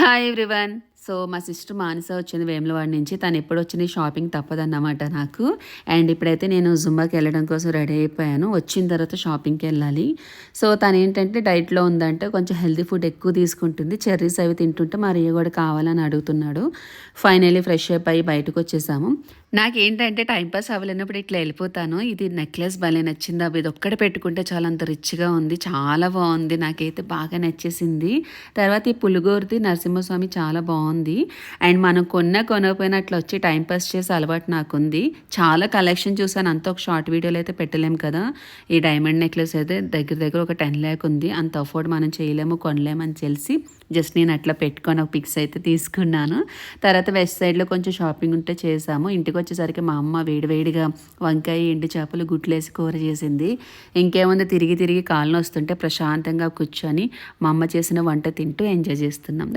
Hi everyone. So మా sister మానస వచ్చింది వేములవాడ నుంచి. తను ఎప్పుడు వచ్చింది షాపింగ్ తప్పదన్నమాట నాకు. అండ్ ఇప్పుడైతే నేను జుంబాకి వెళ్ళడం కోసం రెడీ అయిపోయాను. వచ్చిన తర్వాత షాపింగ్కి వెళ్ళాలి. సో తను ఏంటంటే డైట్లో ఉందంటే కొంచెం హెల్తీ ఫుడ్ ఎక్కువ తీసుకుంటుంది. చెర్రీస్ అవి తింటుంటే మరి కూడా కావాలని అడుగుతున్నాడు. ఫైనల్లీ ఫ్రెష్ అయిపోయి బయటకు వచ్చేసాము. నాకేంటంటే టైంపాస్ అవ్వలేనప్పుడు ఇట్లా వెళ్ళిపోతాను. ఇది నెక్లెస్ భలే నచ్చింది. అవి ఇది ఒక్కటే పెట్టుకుంటే చాలా అంత రిచ్గా ఉంది. చాలా బాగుంది. నాకైతే బాగా నచ్చేసింది. తర్వాత ఈ పులిగోరుది నరసింహస్వామి చాలా బాగుంది. అండ్ మనం కొనకపోయినా అట్లా వచ్చి టైంపాస్ చేసే అలవాటు నాకుంది. చాలా కలెక్షన్ చూసాను. అంత ఒక షార్ట్ వీడియోలో అయితే పెట్టలేము కదా. ఈ డైమండ్ నెక్లెస్ అయితే దగ్గర దగ్గర ఒక 10 lakh ఉంది. అంత అఫోర్డ్ మనం చేయలేము, కొనలేము అని తెలిసి జస్ట్ నేను అట్లా పెట్టుకొని ఒక పిక్స్ అయితే తీసుకున్నాను. తర్వాత వెస్ట్ సైడ్లో కొంచెం షాపింగ్ ఉంటే చేసాము. ఇంటికి వచ్చేసరికి మా అమ్మ వేడివేడిగా వంకాయ, ఎండు చేపలు, గుడ్లేసి కూర చేసింది. ఇంకేముంది, తిరిగి తిరిగి కాళ్ళు వస్తుంటే ప్రశాంతంగా కూర్చొని మా అమ్మ చేసిన వంట తింటూ ఎంజాయ్ చేస్తున్నాం.